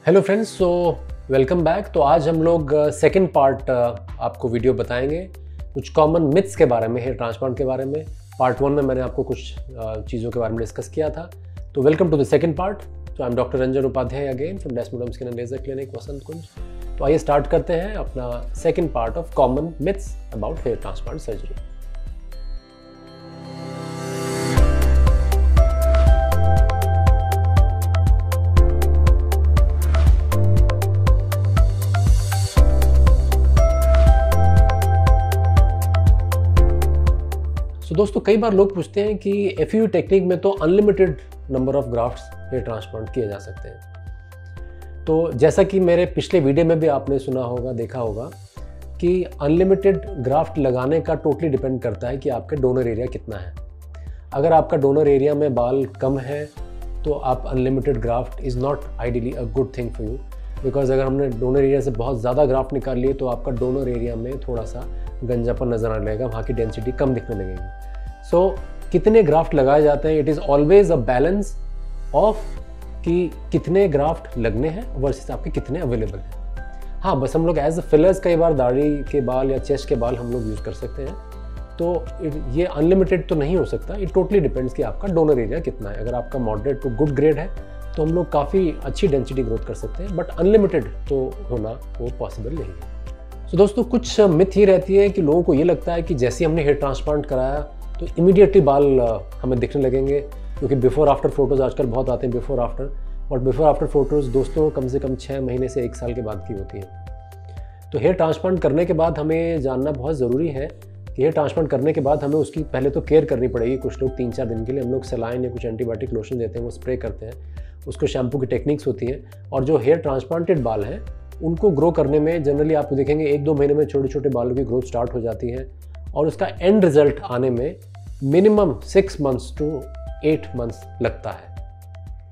Hello friends, so welcome back. तो आज हम लोग सेकंड पार्ट आपको वीडियो बताएंगे कुछ कॉमन मिथ्स के बारे में, हेयर ट्रांसप्लांट के बारे में। पार्ट 1 में मैंने आपको कुछ चीज़ों के बारे में डिस्कस किया था। तो welcome to the second part. तो I am doctor Ranjan Upadhyay again from Desmodum skin and laser clinic Vasant Kunj. तो आइए स्टार्ट करते हैं अपना second part of common myths about hair transplant surgery. तो दोस्तों, कई बार लोग पूछते हैं कि एफयू टेक्निक में तो unlimited number of grafts hair transplant किए जा सकते हैं। तो जैसा कि मेरे पिछले वीडियो में भी आपने सुना होगा, देखा होगा कि अनलिमिटेड ग्राफ्ट लगाने का टोटली डिपेंड करता है कि आपके डोनर एरिया कितना है। अगर आपका डोनर एरिया में बाल कम है तो आप unlimited graft is not ideally a good thing for you, because अगर हमने डोनर एरिया से बहुत ज़्यादा ग्राफ्ट निकाल लिए तो आपका डोनर एरिया में थोड़ा सा गंजापन नज़र आने लगेगा, वहाँ की डेंसिटी कम दिखने लगेगी। सो कितने ग्राफ्ट लगाए जाते हैं, it is always a balance of कि कितने ग्राफ्ट लगने हैं वर्सेस आपके कितने अवेलेबल हैं। हाँ, बस हम लोग एज अ फिलर्स कई बार दाढ़ी के बाल या चेस्ट के बाल हम लोग यूज़ कर सकते हैं। तो ये अनलिमिटेड तो नहीं हो सकता। इट टोटली डिपेंड्स कि आपका डोनर एरिया कितना है। अगर आपका मॉडरेट टू गुड ग्रेड है तो हम लोग काफ़ी अच्छी डेंसिटी ग्रोथ कर सकते हैं, बट अनलिमिटेड तो होना वो पॉसिबल नहीं है। तो दोस्तों, कुछ मिथ ये रहती है कि लोगों को ये लगता है कि जैसे हमने हेयर ट्रांसप्लांट कराया तो इमीडिएटली बाल हमें दिखने लगेंगे, क्योंकि बिफोर आफ्टर फोटोज़ आजकल बहुत आते हैं बिफोर आफ्टर। और बिफोर आफ्टर फोटोज़ दोस्तों कम से कम 6 महीने से 1 साल के बाद की होती हैं। तो हेयर ट्रांसप्लांट करने के बाद हमें जानना बहुत ज़रूरी है कि हेयर ट्रांसप्लांट करने के बाद हमें उसकी पहले तो केयर करनी पड़ेगी। कुछ लोग 3-4 दिन के लिए हम लोग सलाइन या कुछ एंटीबायोटिक लोशन देते हैं, वो स्प्रे करते हैं, उसको शैम्पू की टेक्निक्स होती हैं। और जो हेयर ट्रांसप्लांटेड बाल हैं उनको ग्रो करने में जनरली आपको देखेंगे 1-2 महीने में छोटे छोटे बालों की ग्रोथ स्टार्ट हो जाती है, और उसका एंड रिजल्ट आने में मिनिमम 6 मंथ्स टू 8 मंथ्स लगता है।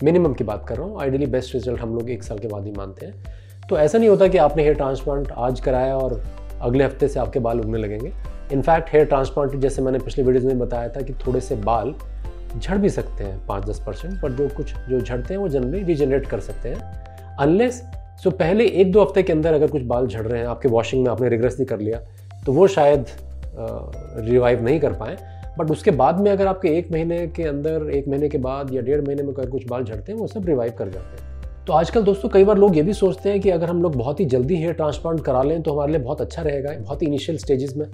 मिनिमम की बात कर रहा हूँ, आइडियली बेस्ट रिजल्ट हम लोग 1 साल के बाद ही मानते हैं। तो ऐसा नहीं होता कि आपने हेयर ट्रांसप्लांट आज कराया और अगले हफ्ते से आपके बाल उगने लगेंगे। इनफैक्ट हेयर ट्रांसप्लांट, जैसे मैंने पिछले वीडियोज़ में बताया था कि थोड़े से बाल झड़ भी सकते हैं 5-10%, पर जो झड़ते हैं वो जनरली रीजनरेट कर सकते हैं। अनलेस पहले 1-2 हफ्ते के अंदर अगर कुछ बाल झड़ रहे हैं, आपके वॉशिंग में आपने रिग्रेसली कर लिया, तो वो शायद रिवाइव नहीं कर पाएँ। बट उसके बाद में अगर आपके 1 महीने के अंदर, 1 महीने के बाद या 1.5 महीने में अगर कुछ बाल झड़ते हैं, वो सब रिवाइव कर जाते हैं। तो आजकल दोस्तों कई बार लोग ये भी सोचते हैं कि अगर हम लोग बहुत ही जल्दी हेयर ट्रांसप्लांट करा लें तो हमारे लिए बहुत अच्छा रहेगा, बहुत ही इनिशियल स्टेजेस में।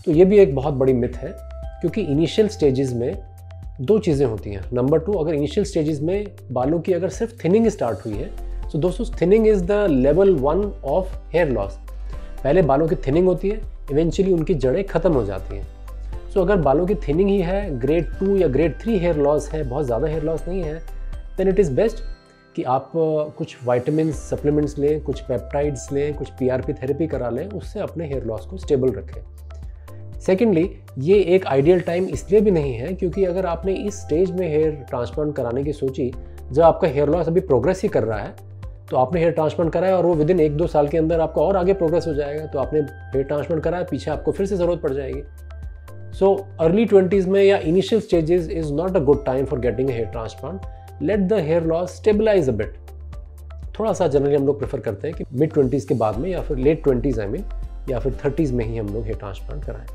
तो ये भी एक बहुत बड़ी मिथ है, क्योंकि इनिशियल स्टेजेस में 2 चीज़ें होती हैं। नंबर 2, अगर इनिशियल स्टेजेस में बालों की अगर सिर्फ थिनिंग स्टार्ट हुई है, तो दोस्तों thinning is the level 1 of hair loss. पहले बालों की थिनिंग होती है, इवेंचुअली उनकी जड़ें खत्म हो जाती हैं। सो अगर बालों की थिनिंग ही है, ग्रेड 2 या ग्रेड 3 हेयर लॉस है, बहुत ज़्यादा हेयर लॉस नहीं है, देन इट इज़ बेस्ट कि आप कुछ वाइटामिन सप्लीमेंट्स लें, कुछ पेप्टाइड्स लें, कुछ PRP थेरेपी करा लें, उससे अपने हेयर लॉस को स्टेबल रखें। सेकेंडली, ये एक आइडियल टाइम इसलिए भी नहीं है क्योंकि अगर आपने इस स्टेज में हेयर ट्रांसप्लांट कराने की सोची जब आपका हेयर लॉस अभी प्रोग्रेस ही कर रहा है, तो आपने हेयर ट्रांसप्लांट कराया और वो विदिन 1-2 साल के अंदर आपका और आगे प्रोग्रेस हो जाएगा, तो आपने हेयर ट्रांसप्लांट कराया, पीछे आपको फिर से ज़रूरत पड़ जाएगी। सो अर्ली 20s में या initial stages is not a good time for getting hair transplant. Let the hair loss stabilize a bit. थोड़ा सा जनरली हम लोग प्रेफर करते हैं कि मिड 20s के बाद में या फिर लेट 20s या फिर 30s में ही हम लोग हेयर ट्रांसप्लांट कराएं।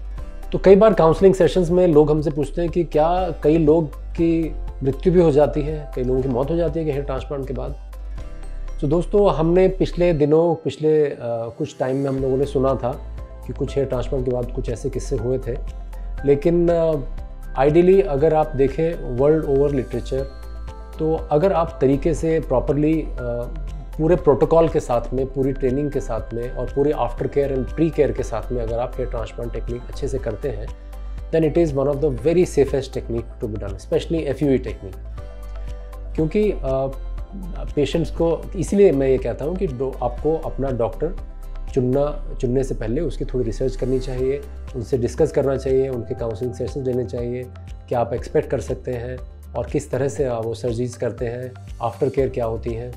तो कई बार काउंसलिंग सेशंस में लोग हमसे पूछते हैं कि क्या कई लोग की मृत्यु भी हो जाती है, कई लोगों की मौत हो जाती है कि हेयर ट्रांसप्लांट के बाद। तो दोस्तों, हमने पिछले कुछ टाइम में हम लोगों ने सुना था कि कुछ हेयर ट्रांसप्लांट के बाद कुछ ऐसे किस्से हुए थे। लेकिन आइडियली अगर आप देखें वर्ल्ड ओवर लिटरेचर, तो अगर आप तरीके से प्रॉपरली पूरे प्रोटोकॉल के साथ में, पूरी ट्रेनिंग के साथ में और पूरे after care and pre care के साथ में अगर आप हेयर ट्रांसप्लांट टेक्निक अच्छे से करते हैं, then it is one of the very safest technique to be done, specially FUE technique. क्योंकि पेशेंट्स को, इसलिए मैं ये कहता हूँ कि आपको अपना डॉक्टर चुनने से पहले उसकी थोड़ी रिसर्च करनी चाहिए, उनसे डिस्कस करना चाहिए, उनके काउंसलिंग सेशंस लेने चाहिए, क्या आप एक्सपेक्ट कर सकते हैं और किस तरह से वो सर्जरीज करते हैं, आफ्टर केयर क्या होती हैं।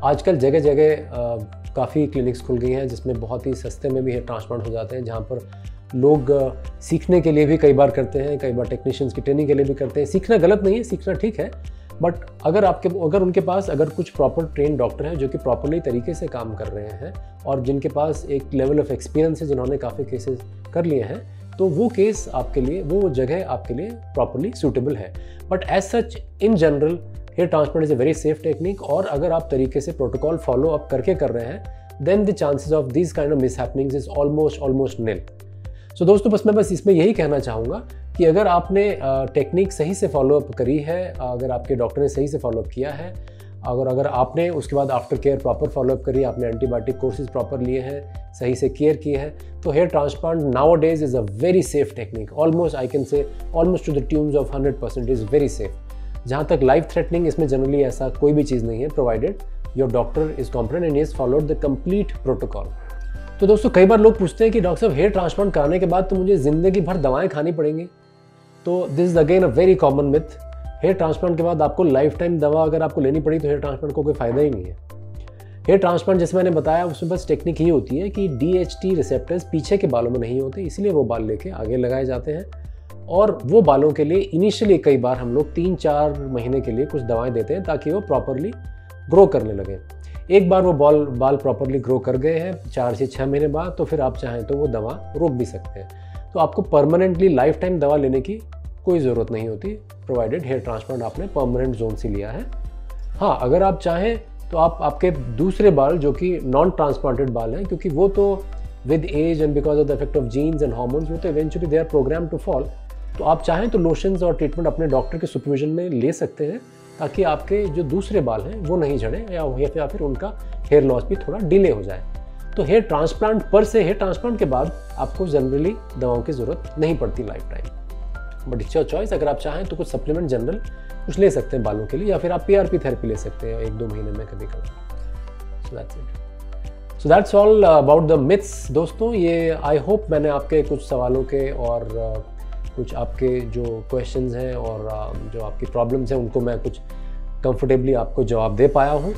आजकल जगह जगह काफ़ी क्लिनिक्स खुल गई हैं जिसमें बहुत ही सस्ते में भी हेयर ट्रांसप्लांट हो जाते हैं, जहाँ पर लोग सीखने के लिए भी कई बार करते हैं, कई बार टेक्नीशियंस की ट्रेनिंग के लिए भी करते हैं। सीखना गलत नहीं है, सीखना ठीक है, बट अगर उनके पास अगर कुछ प्रॉपर ट्रेन डॉक्टर हैं जो कि प्रॉपरली तरीके से काम कर रहे हैं और जिनके पास एक लेवल ऑफ एक्सपीरियंस है, जिन्होंने काफ़ी केसेस कर लिए हैं, तो वो केस आपके लिए, वो जगह आपके लिए प्रॉपरली सूटेबल है। But as such in general hair transplant is a very safe technique, और अगर आप तरीके से प्रोटोकॉल फॉलो अप करके कर रहे हैं then the chances of this kind of mishappenings is almost nil. So दोस्तों, मैं इसमें यही कहना चाहूँगा कि अगर आपने टेक्निक सही से फॉलोअप करी है, अगर आपके डॉक्टर ने सही से फॉलोअप किया है, अगर आपने उसके बाद आफ्टर केयर प्रॉपर फॉलोअप करी, आपने एंटीबायोटिक कोर्सेज प्रॉपर लिए हैं, सही से केयर की है, तो hair transplant now days is a very safe technique, almost I can say almost to the tunes of 100% is very safe. जहाँ तक लाइफ थ्रेटनिंग, इसमें जनरली ऐसा कोई भी चीज़ नहीं है, provided your doctor is competent and is followed the complete protocol. तो दोस्तों, कई बार लोग पूछते हैं कि डॉक्टर साहब हेयर ट्रांसप्लांट कराने के बाद तो मुझे ज़िंदगी भर दवाएं खानी पड़ेंगी। तो this is again a very common myth. Hair transplant के बाद आपको लाइफ टाइम दवा अगर आपको लेनी पड़ी तो हेयर ट्रांसप्लांट को कोई फ़ायदा ही नहीं है। हेयर ट्रांसप्लांट जैसे मैंने बताया, उसमें बस टेक्निक ही होती है कि DHT रिसेप्टर्स पीछे के बालों में नहीं होते, इसलिए वो बाल लेके आगे लगाए जाते हैं, और वो बालों के लिए इनिशियली कई बार हम लोग 3-4 महीने के लिए कुछ दवाएं देते हैं ताकि वो प्रॉपरली ग्रो करने लगे। एक बार वो बाल प्रॉपरली ग्रो कर गए हैं 4 से 6 महीने बाद, तो फिर आप चाहें तो वो दवा रोक भी सकते हैं। तो आपको परमानेंटली लाइफ टाइम दवा लेने की कोई ज़रूरत नहीं होती, प्रोवाइडेड हेयर ट्रांसप्लांट आपने परमानेंट जोन से लिया है। हाँ, अगर आप चाहें तो आप आपके दूसरे बाल जो कि नॉन ट्रांसप्लांटेड बाल हैं, क्योंकि वो तो with age and because of the effect of genes and hormones, वो तो eventually they are program to fall, तो आप चाहें तो लोशंस और ट्रीटमेंट अपने डॉक्टर के सुपरविजन में ले सकते हैं ताकि आपके जो दूसरे बाल हैं वो नहीं झड़े या फिर उनका हेयर लॉस भी थोड़ा डिले हो जाए। तो हेयर ट्रांसप्लांट पर से, हेयर ट्रांसप्लांट के बाद आपको जनरली दवाओं की ज़रूरत नहीं पड़ती life time, but it's your choice. अगर आप चाहें तो कुछ सप्लीमेंट जनरल कुछ ले सकते हैं बालों के लिए, या फिर आप PRP थेरेपी ले सकते हैं 1-2 महीने में कभी कभी। So that's all about the myths. दोस्तों, ये आई होप मैंने आपके कुछ सवालों के और कुछ आपके जो क्वेश्चंस हैं और जो आपकी प्रॉब्लम्स हैं उनको मैं कुछ कंफर्टेबली आपको जवाब दे पाया हूँ।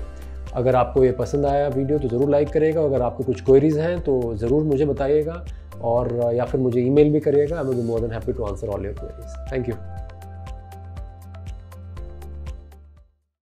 अगर आपको ये पसंद आया वीडियो तो ज़रूर लाइक करिएगा, अगर आपको कुछ क्वेरीज़ हैं तो ज़रूर मुझे बताइएगा, और या फिर मुझे ईमेल भी करिएगा। I will be more than happy to answer all your queries. Thank you.